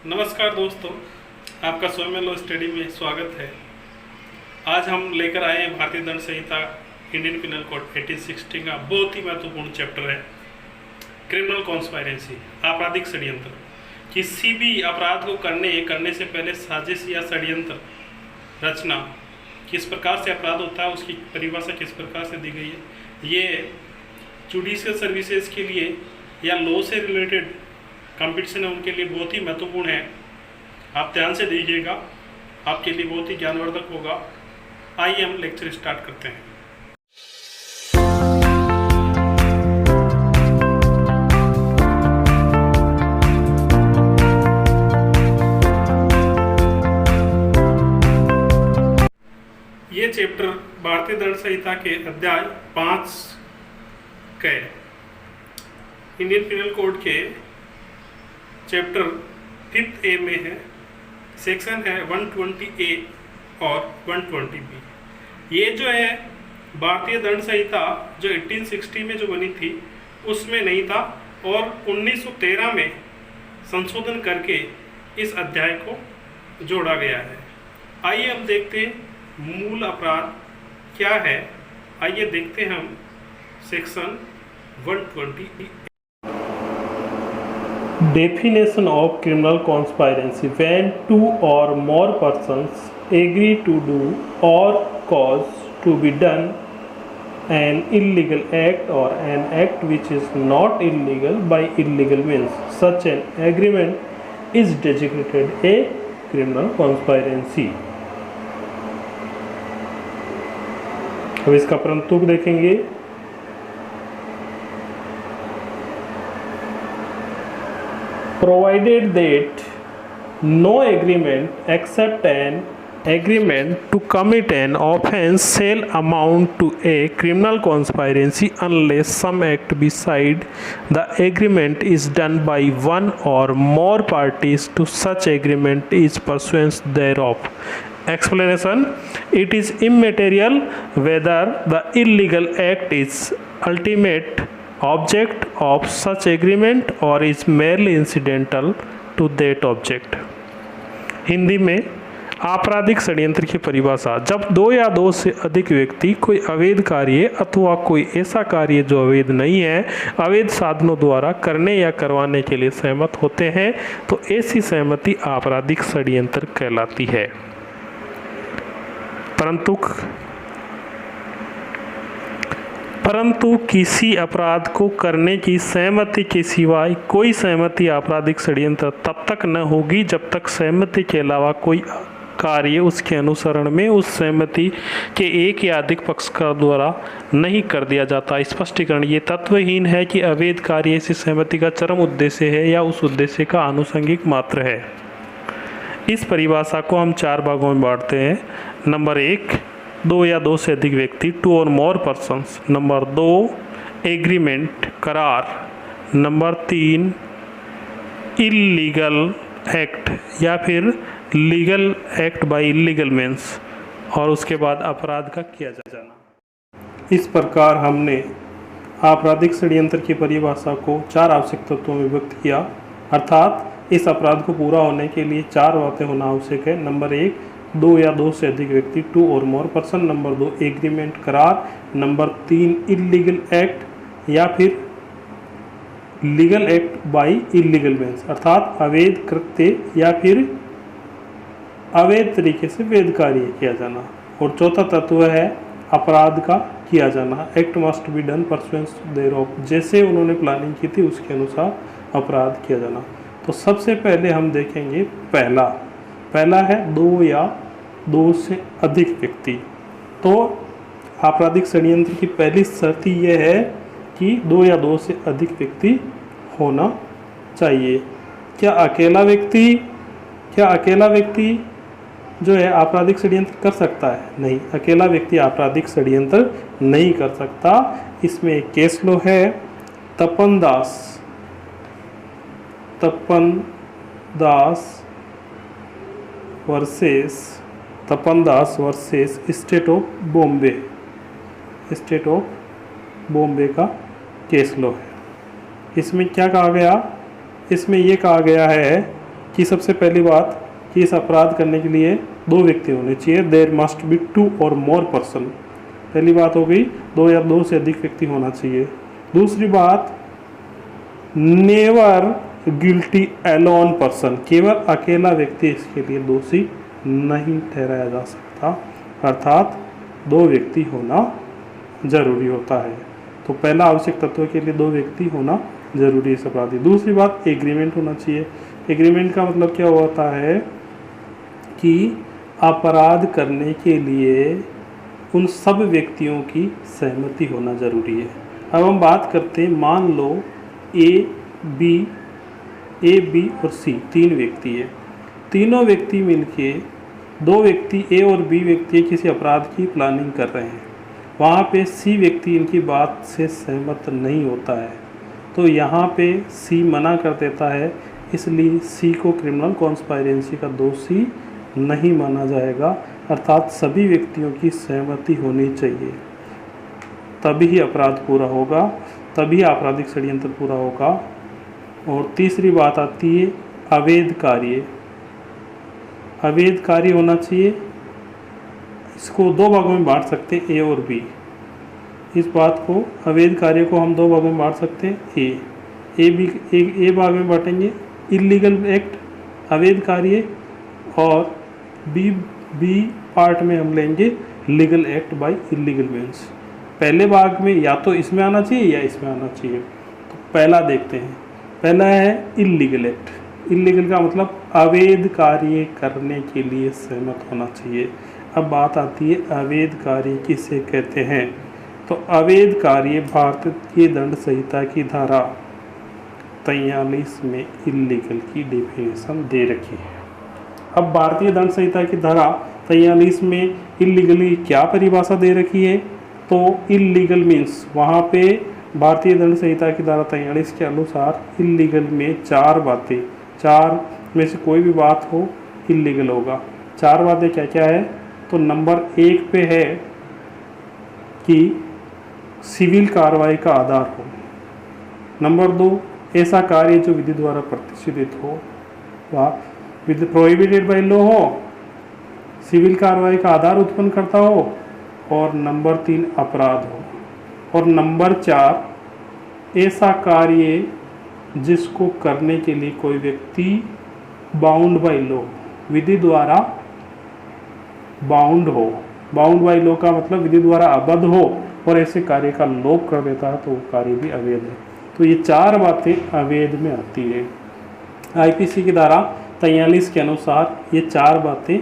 नमस्कार दोस्तों, आपका स्वयं लॉ स्टडी में स्वागत है। आज हम लेकर आए हैं भारतीय दंड संहिता इंडियन पिनल कोड 1860 का बहुत ही महत्वपूर्ण चैप्टर है क्रिमिनल कॉन्स्पायरेंसी, आपराधिक षड्यंत्र। किसी भी अपराध को करने से पहले साजिश या षड्यंत्र रचना, किस प्रकार से अपराध होता है उसकी परिभाषा किस प्रकार से दी गई है। ये जुडिशियल सर्विसेज के लिए या लॉ से रिलेटेड कंपटीशन है उनके लिए बहुत ही महत्वपूर्ण है। आप ध्यान से देखिएगा, आपके लिए बहुत ही ज्ञानवर्धक होगा। आइए हम लेक्चर स्टार्ट करते हैं। ये चैप्टर भारतीय दंड संहिता के अध्याय 5 के इंडियन पिनल कोड के चैप्टर 5 ए में है। सेक्शन है 120A और 120B। ये जो है भारतीय दंड संहिता जो 1860 में जो बनी थी उसमें नहीं था और 1913 में संशोधन करके इस अध्याय को जोड़ा गया है। आइए हम देखते हैं मूल अपराध क्या है। आइए देखते हैं हम section 120। Definition of criminal conspiracy: when two or more persons agree to do or cause to be done an illegal act or an act which is not illegal by illegal means, such an agreement is designated a criminal conspiracy। अब इसका प्रंतुक देखेंगे। Provided that no agreement except an agreement to commit an offence shall amount to a criminal conspiracy unless some act beside the agreement is done by one or more parties to such agreement is pursuance thereof। Explanation: it is immaterial whether the illegal act is ultimate object of such agreement or is merely incidental to that object। Hindi में आपराधिक षड्यंत्र की परिभाषा: जब दो या दो से अधिक व्यक्ति कोई अवैध कार्य अथवा कोई ऐसा कार्य जो अवैध नहीं है अवैध साधनों द्वारा करने या करवाने के लिए सहमत होते हैं तो ऐसी सहमति आपराधिक षड्यंत्र कहलाती है। परंतु किसी अपराध को करने की सहमति के सिवाय कोई सहमति आपराधिक षड्यंत्र तब तक न होगी जब तक सहमति के अलावा कोई कार्य उसके अनुसरण में उस सहमति के एक या अधिक पक्षकार द्वारा नहीं कर दिया जाता। स्पष्टीकरण: ये तत्वहीन है कि अवैध कार्य ऐसी सहमति का चरम उद्देश्य है या उस उद्देश्य का आनुषंगिक मात्र है। इस परिभाषा को हम 4 भागों में बांटते हैं। नंबर 1, दो या दो से अधिक व्यक्ति, 2 और मोर पर्सन्स। नंबर 2, एग्रीमेंट, करार। नंबर 3, इल्लीगल एक्ट या फिर legal act by illegal means, और उसके बाद अपराध का किया जाना। इस प्रकार हमने आपराधिक षड्यंत्र की परिभाषा को 4 आवश्यक तत्वों में व्यक्त किया, अर्थात इस अपराध को पूरा होने के लिए 4 बातें होना आवश्यक है। नंबर 1, दो या दो से अधिक व्यक्ति, 2 और मोर पर्सन। नंबर 2, एग्रीमेंट, करार। नंबर 3, इल्लीगल एक्ट या फिर legal act by illegal means, अर्थात अवैध कृत्य या फिर अवैध तरीके से वैध कार्य किया जाना। और चौथा तत्व है अपराध का किया जाना। Act must be done pursuance thereof, जैसे उन्होंने प्लानिंग की थी उसके अनुसार अपराध किया जाना। तो सबसे पहले हम देखेंगे पहला है दो या दो से अधिक व्यक्ति। तो आपराधिक षड्यंत्र की पहली शर्त यह है कि 2 या 2 से अधिक व्यक्ति होना चाहिए। क्या अकेला व्यक्ति जो है आपराधिक षड्यंत्र कर सकता है? नहीं, अकेला व्यक्ति आपराधिक षड्यंत्र नहीं कर सकता। इसमें एक केस लो है, तपन दास वर्सेस स्टेट ऑफ बॉम्बे का केस लो है। इसमें क्या कहा गया? इसमें ये कहा गया है कि सबसे पहली बात कि इस अपराध करने के लिए 2 व्यक्ति होने चाहिए, देयर मस्ट बी 2 और मोर पर्सन। पहली बात हो गई 2 या 2 से अधिक व्यक्ति होना चाहिए। दूसरी बात, नेवर गिल्टी एलोन पर्सन, केवल अकेला व्यक्ति इसके लिए दोषी नहीं ठहराया जा सकता, अर्थात 2 व्यक्ति होना जरूरी होता है। तो पहला आवश्यक तत्व के लिए 2 व्यक्ति होना जरूरी है इस अपराधी। दूसरी बात, एग्रीमेंट होना चाहिए। एग्रीमेंट का मतलब क्या होता है कि अपराध करने के लिए उन सब व्यक्तियों की सहमति होना जरूरी है। अब हम बात करते हैं, मान लो ए बी और सी 3 व्यक्ति है। तीनों व्यक्ति मिलके 2 व्यक्ति ए और बी व्यक्ति किसी अपराध की प्लानिंग कर रहे हैं, वहाँ पे सी व्यक्ति इनकी बात से सहमत नहीं होता है, तो यहाँ पे सी मना कर देता है, इसलिए सी को क्रिमिनल कॉन्स्पायरेंसी का दोषी नहीं माना जाएगा, अर्थात सभी व्यक्तियों की सहमति होनी चाहिए, तभी ही अपराध पूरा होगा, तभी आपराधिक षड्यंत्र पूरा होगा। और तीसरी बात आती है अवैध कार्य। अवैध कार्य होना चाहिए, इसको 2 भागों में बांट सकते हैं, ए और बी। इस बात को, अवैध कार्य को हम 2 भागों में बांट सकते हैं। ए भाग में बांटेंगे इलीगल एक्ट, अवैध कार्य, और बी पार्ट में हम लेंगे legal act by illegal means. पहले भाग में या तो इसमें आना चाहिए या इसमें आना चाहिए। तो पहला देखते हैं, पहला है इलीगल एक्ट। इलीगल का मतलब अवैध कार्य करने के लिए सहमत होना चाहिए। अब बात आती है अवैध कार्य किसे कहते हैं। तो अवैध कार्य भारतीय दंड संहिता की धारा 43 में इलीगल की डेफिनेशन दे रखी है। अब भारतीय दंड संहिता की धारा 43 में इलीगली क्या परिभाषा दे रखी है, तो इलीगल मीन्स वहाँ पे भारतीय दंड संहिता की धारा 43 के अनुसार इलीगल में 4 बातें, 4 में से कोई भी बात हो इलीगल होगा। 4 बातें क्या क्या है, तो नंबर 1 पे है कि सिविल कार्रवाई का आधार हो। नंबर 2, ऐसा कार्य जो विधि द्वारा प्रतिषेधित हो, वह विधि प्रोहिबिटेड बाय लॉ हो, सिविल कार्रवाई का आधार उत्पन्न करता हो, और नंबर 3 अपराध हो, और नंबर 4 ऐसा कार्य जिसको करने के लिए कोई व्यक्ति बाउंड बाय लॉ, विधि द्वारा बाउंड हो। बाउंड बाय लॉ का मतलब विधि द्वारा आबद्ध हो और ऐसे कार्य का लोप कर देता है तो वो कार्य भी अवैध है। तो ये 4 बातें अवैध में आती है। आईपीसी की धारा 43 के अनुसार ये 4 बातें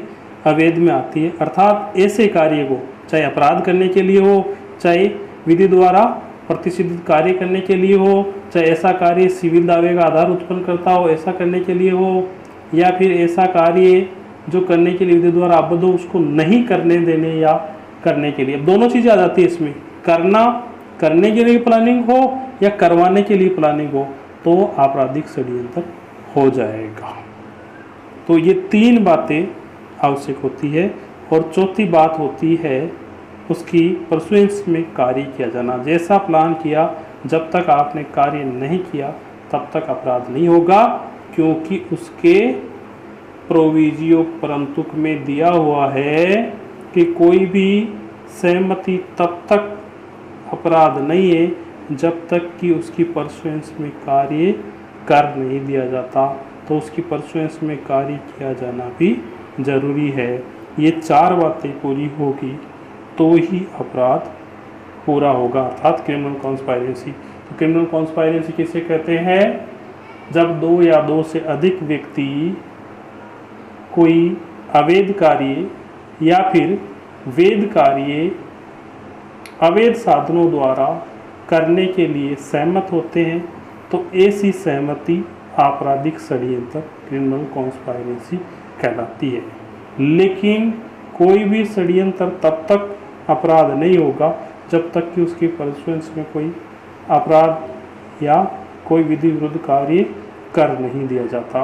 अवैध में आती है, अर्थात ऐसे कार्य को, चाहे अपराध करने के लिए हो, चाहे विधि द्वारा प्रतिषेधित कार्य करने के लिए हो, चाहे ऐसा कार्य सिविल दावे का आधार उत्पन्न करता हो ऐसा करने के लिए हो, या फिर ऐसा कार्य जो करने के लिए विधि द्वारा आबद्ध हो उसको नहीं करने देने या करने के लिए। अब दोनों चीज़ें आ जाती है इसमें, करने के लिए प्लानिंग हो या करवाने के लिए प्लानिंग हो तो आपराधिक षड्यंत्र हो जाएगा। तो ये 3 बातें आवश्यक होती है। और चौथी बात होती है उसकी परसुएंस में कार्य किया जाना। जैसा प्लान किया, जब तक आपने कार्य नहीं किया तब तक अपराध नहीं होगा, क्योंकि उसके प्रोविजियो परंतुक में दिया हुआ है कि कोई भी सहमति तब तक अपराध नहीं है जब तक कि उसकी परसुएंस में कार्य कर नहीं दिया जाता। तो उसकी परसुएंस में कार्य किया जाना भी जरूरी है। ये 4 बातें पूरी होगी तो ही अपराध पूरा होगा, अर्थात क्रिमिनल कॉन्स्पायरेंसी। तो क्रिमिनल कॉन्स्पायरेंसी किसे कहते हैं, जब 2 या 2 से अधिक व्यक्ति कोई अवैध कार्य या फिर वैध कार्य अवैध साधनों द्वारा करने के लिए सहमत होते हैं, तो ऐसी सहमति आपराधिक षड्यंत्र क्रिमिनल कॉन्स्पायरेंसी कहलाती है। लेकिन कोई भी षड्यंत्र तब तक अपराध नहीं होगा जब तक कि उसकी परसुएंस में कोई अपराध या कोई विधि विरुद्ध कार्य कर नहीं दिया जाता।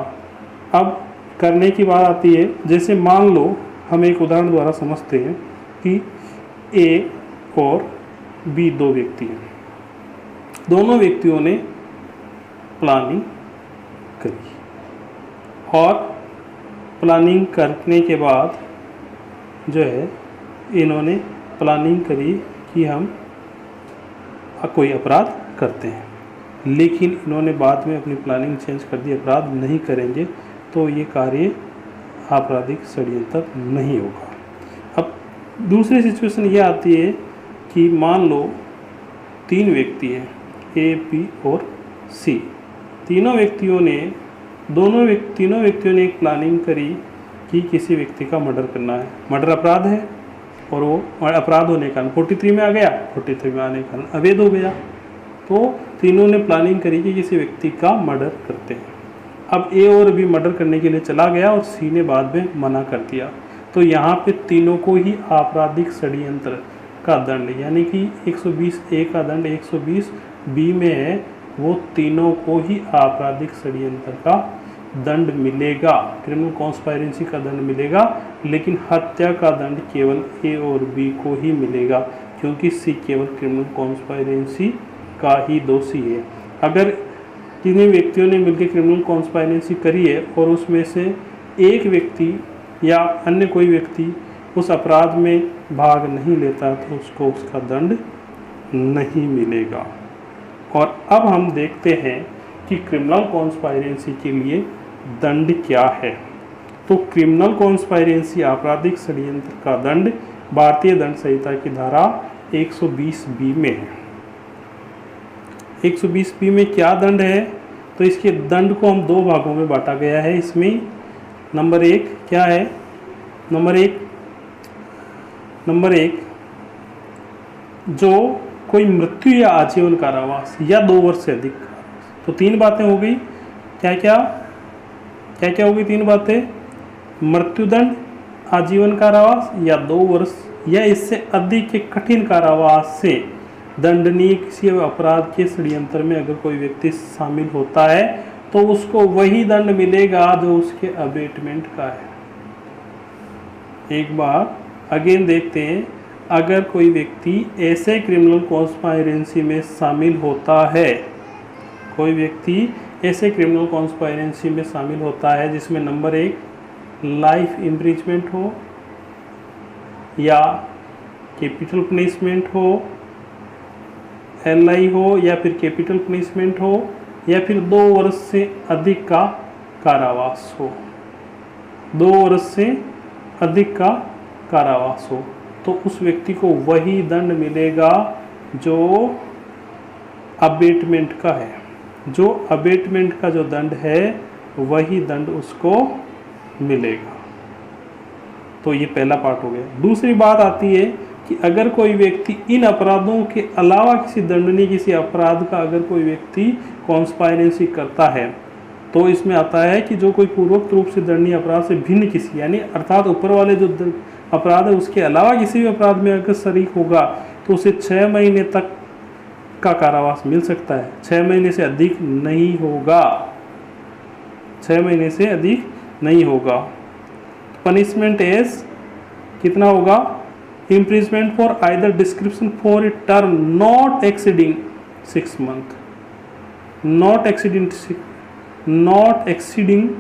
अब करने की बात आती है, जैसे मान लो हम एक उदाहरण द्वारा समझते हैं कि ए और बी 2 व्यक्ति हैं। दोनों व्यक्तियों ने प्लानिंग करी। और प्लानिंग करने के बाद जो है इन्होंने प्लानिंग करी कि हम कोई अपराध करते हैं, लेकिन इन्होंने बाद में अपनी प्लानिंग चेंज कर दी, अपराध नहीं करेंगे, तो ये कार्य आपराधिक षड्यंत्र नहीं होगा। अब दूसरी सिचुएशन ये आती है कि मान लो 3 व्यक्ति हैं, ए, बी और सी। तीनों व्यक्तियों ने एक प्लानिंग करी कि किसी व्यक्ति का मर्डर करना है। मर्डर अपराध है और वो अपराध होने के कारण 43 में आ गया, 43 में आने के कारण अवैध हो गया। तो तीनों ने प्लानिंग करी कि किसी व्यक्ति का मर्डर करते हैं। अब ए और बी मर्डर करने के लिए चला गया और सी ने बाद में मना कर दिया, तो यहाँ पे तीनों को ही आपराधिक षड्यंत्र का दंड, यानी कि 120 ए का दंड 120 बी में है, वो तीनों को ही आपराधिक षड्यंत्र का दंड मिलेगा, क्रिमिनल कॉन्स्पायरेंसी का दंड मिलेगा, लेकिन हत्या का दंड केवल ए और बी को ही मिलेगा, क्योंकि सी केवल क्रिमिनल कॉन्स्पायरेंसी का ही दोषी है। अगर किन्हीं व्यक्तियों ने मिलकर क्रिमिनल कॉन्स्पायरेंसी करी है और उसमें से एक व्यक्ति या अन्य कोई व्यक्ति उस अपराध में भाग नहीं लेता, तो उसको उसका दंड नहीं मिलेगा। और अब हम देखते हैं कि क्रिमिनल कॉन्स्पायरेंसी के लिए दंड क्या है। तो क्रिमिनल कॉन्स्पायरेंसी आपराधिक षड्यंत्र का दंड भारतीय दंड संहिता की धारा 120 बी में है। 120 बी में क्या दंड है, तो इसके दंड को हम 2 भागों में बांटा गया है। इसमें नंबर 1 क्या है, नंबर एक जो कोई मृत्यु या आजीवन कारावास या 2 वर्ष से अधिक। तो 3 बातें हो गई, क्या क्या हो गई 3 बातें, मृत्युदंड, आजीवन कारावास या 2 वर्ष या इससे अधिक के कठिन कारावास से दंडनीय किसी अपराध के षड्यंत्र में अगर कोई व्यक्ति शामिल होता है, तो उसको वही दंड मिलेगा जो उसके अबेटमेंट का है। एक बार अगेन देखते हैं, अगर कोई व्यक्ति ऐसे क्रिमिनल कॉन्स्पायरेंसी में शामिल होता है, कोई व्यक्ति ऐसे क्रिमिनल कॉन्स्पायरेंसी में शामिल होता है जिसमें नंबर 1 लाइफ इम्प्रिजमेंट हो या कैपिटल पनिशमेंट हो, LI हो या फिर कैपिटल पनिशमेंट हो या फिर 2 वर्ष से अधिक का कारावास हो, 2 वर्ष से अधिक का कारावास हो, तो उस व्यक्ति को वही दंड मिलेगा जो अबेटमेंट का है। जो अबेटमेंट का जो दंड है वही दंड उसको मिलेगा। तो ये पहला पार्ट हो गया। दूसरी बात आती है कि अगर कोई व्यक्ति इन अपराधों के अलावा किसी दंडनीय किसी अपराध का अगर कोई व्यक्ति कॉन्स्पायरेंसी करता है, तो इसमें आता है कि जो कोई पूर्वोक्त रूप से दंडनीय अपराध से भिन्न किसी, यानी अर्थात ऊपर वाले जो अपराध है उसके अलावा किसी भी अपराध में अगर शरीक होगा, तो उसे 6 महीने तक का कारावास मिल सकता है। 6 महीने से अधिक नहीं होगा, 6 महीने से अधिक नहीं होगा। पनिशमेंट एज कितना होगा, imprisonment for either description for a term not exceeding 6 months, not exceeding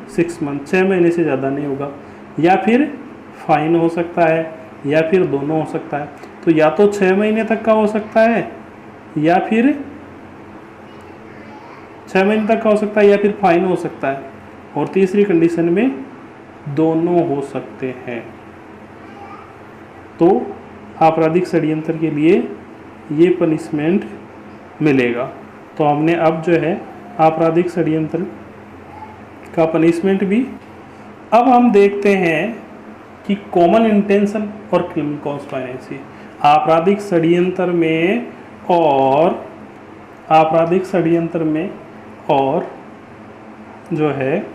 6 months, 6 महीने से ज़्यादा नहीं होगा, या फिर फाइन हो सकता है या फिर दोनों हो सकता है। तो या तो 6 महीने तक का हो सकता है या फिर 6 महीने तक का हो सकता है या फिर फाइन हो सकता है, और तीसरी कंडीशन में दोनों हो सकते हैं। तो आपराधिक षड्यंत्र के लिए ये पनिशमेंट मिलेगा। तो हमने अब जो है आपराधिक षड्यंत्र का पनिशमेंट भी। अब हम देखते हैं कि कॉमन इंटेंशन और क्रिमिनल कॉन्स्पायरेंसी आपराधिक षड्यंत्र में और जो है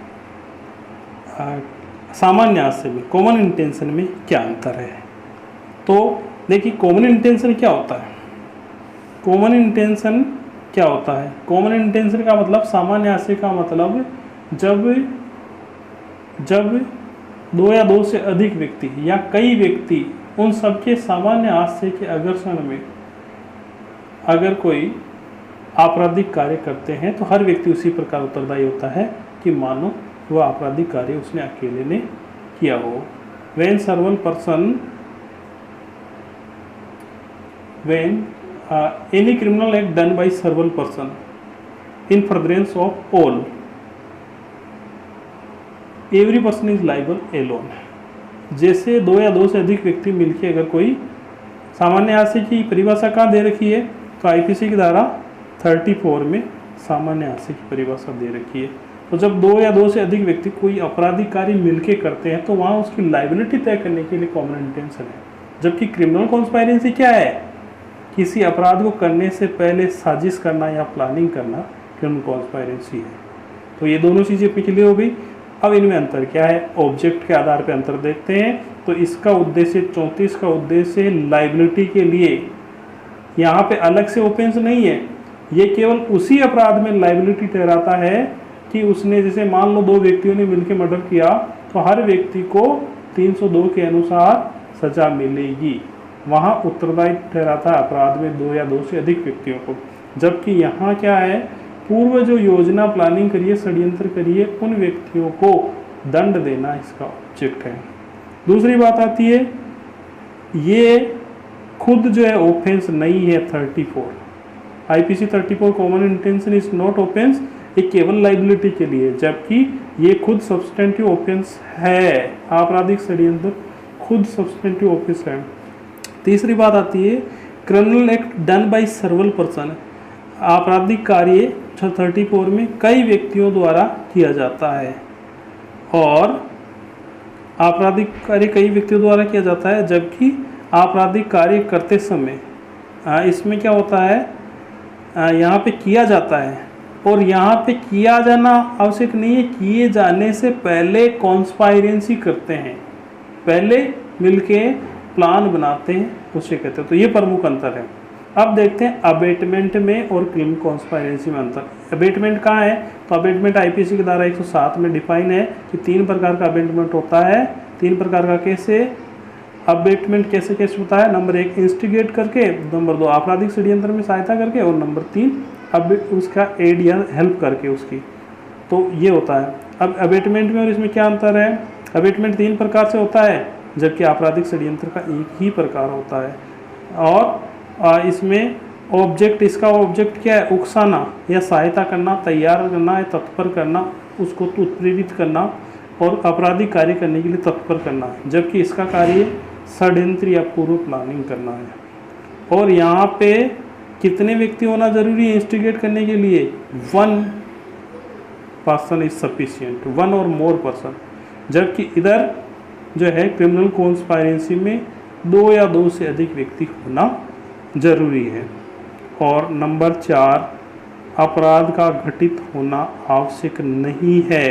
सामान्य आशय में, कॉमन इंटेंशन में क्या अंतर है। तो देखिए कॉमन इंटेंशन क्या होता है। कॉमन इंटेंशन क्या होता है, कॉमन इंटेंशन का मतलब, सामान्य आशय का मतलब जब 2 या 2 से अधिक व्यक्ति या कई व्यक्ति उन सबके सामान्य आशय के आकर्षण में अगर कोई आपराधिक कार्य करते हैं, तो हर व्यक्ति उसी प्रकार उत्तरदायी होता है कि मानो वह आपराधिक कार्य उसने अकेले ने किया हो। when several person when any criminal act done by several person in furtherance of all, every person is liable alone। जैसे दो या दो से अधिक व्यक्ति मिलकर अगर कोई सामान्य आशय की परिभाषा कहाँ दे रखी है, तो आईपीसी की धारा 34 में सामान्य आशय की परिभाषा दे रखी है। तो जब दो या दो से अधिक व्यक्ति कोई आपराधिक कार्य मिलके करते हैं तो वहाँ उसकी लाइबिलिटी तय करने के लिए कॉमन इंटेंशन है। जबकि क्रिमिनल कॉन्स्पायरेंसी क्या है, किसी अपराध को करने से पहले साजिश करना या प्लानिंग करना क्रिमिनल कॉन्स्पायरेंसी है। तो ये दोनों चीज़ें अपनी क्लियर हो गई। अब इनमें अंतर क्या है, ऑब्जेक्ट के आधार पर अंतर देखते हैं। तो इसका उद्देश्य 34 का उद्देश्य लाइबिलिटी के लिए, यहाँ पे अलग से ऑफेंस नहीं है, ये केवल उसी अपराध में लाइबिलिटी ठहराता है कि उसने, जैसे मान लो दो व्यक्तियों ने मिलकर मर्डर किया तो हर व्यक्ति को 302 के अनुसार सजा मिलेगी। वहाँ उत्तरदायी ठहराता है अपराध में दो या दो से अधिक व्यक्तियों को। जबकि यहाँ क्या है, पूर्व जो योजना प्लानिंग करिए, षड्यंत्र करिए, उन व्यक्तियों को दंड देना इसका ऑब्जेक्ट है। दूसरी बात आती है, ये खुद जो है ऑफेंस नहीं है। 34 IPC 34 common intention is not offence, ये केवल लाइबिलिटी के लिए, जबकि ये खुद सब्सटेंटिव ऑफेंस है। आपराधिक षड्यंत्र खुद सब्सटेंटिव ऑफेंस है। तीसरी बात आती है, criminal act done by several person. आपराधिक कार्य 34 में कई व्यक्तियों द्वारा किया जाता है, और आपराधिक कार्य कई व्यक्तियों द्वारा किया जाता है। जबकि आपराधिक कार्य करते समय इसमें क्या होता है, यहाँ पे किया जाता है, और यहाँ पे किया जाना आवश्यक नहीं है, किए जाने से पहले कॉन्स्पायरेंसी करते हैं, पहले मिलके प्लान बनाते हैं, उसे कहते हैं। तो ये प्रमुख अंतर है। अब देखते हैं अबेटमेंट में और क्रिमिनल कॉन्स्पायरेंसी में अंतर। अबेटमेंट कहाँ है, तो अबेटमेंट आईपीसी की धारा 107 में डिफाइन है कि 3 प्रकार का अबेटमेंट होता है। 3 प्रकार का कैसे अबेटमेंट कैसे कैसे होता है, नंबर 1 इंस्टिगेट करके, नंबर 2 आपराधिक षड्यंत्र में सहायता करके, और नंबर 3 अब उसका एड या हेल्प करके उसकी। तो ये होता है। अब अबेटमेंट में और इसमें क्या अंतर है, अबेटमेंट 3 प्रकार से होता है, जबकि आपराधिक षड्यंत्र का एक ही प्रकार होता है। और इसमें ऑब्जेक्ट, इसका ऑब्जेक्ट क्या है, उकसाना या सहायता करना, तैयार करना या तत्पर करना, उसको उत्प्रेरित करना और आपराधिक कार्य करने के लिए तत्पर करना है। जबकि इसका कार्य षड्यंत्र या पूर्व प्लानिंग करना है। और यहाँ पे कितने व्यक्ति होना जरूरी है इंस्टिगेट करने के लिए, 1 पर्सन इज सफिशिएंट, 1 और मोर पर्सन। जबकि इधर जो है क्रिमिनल कॉन्स्पायरेंसी में 2 या 2 से अधिक व्यक्ति होना जरूरी है। और नंबर 4 अपराध का घटित होना आवश्यक नहीं है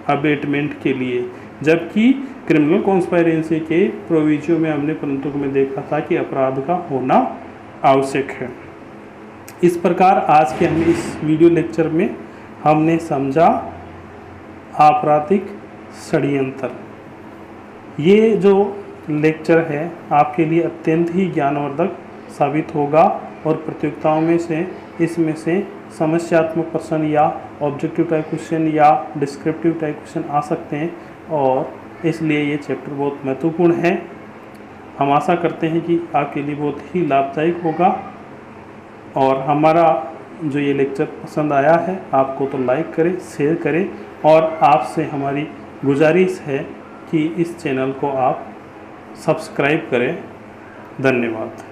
अबेटमेंट के लिए, जबकि क्रिमिनल कॉन्स्पायरेंसी के प्रोविजो में हमने परंतु में देखा था कि अपराध का होना आवश्यक है। इस प्रकार आज के हम इस वीडियो लेक्चर में हमने समझा आपराधिक षड्यंत्र। ये जो लेक्चर है आपके लिए अत्यंत ही ज्ञानवर्धक साबित होगा, और प्रतियोगिताओं में से इसमें से समस्यात्मक प्रश्न या ऑब्जेक्टिव टाइप क्वेश्चन या डिस्क्रिप्टिव टाइप क्वेश्चन आ सकते हैं, और इसलिए ये चैप्टर बहुत महत्वपूर्ण है। हम आशा करते हैं कि आपके लिए बहुत ही लाभदायक होगा। और हमारा जो ये लेक्चर पसंद आया है आपको तो लाइक करें, शेयर करें, और आपसे हमारी गुजारिश है कि इस चैनल को आप सब्सक्राइब करें। धन्यवाद।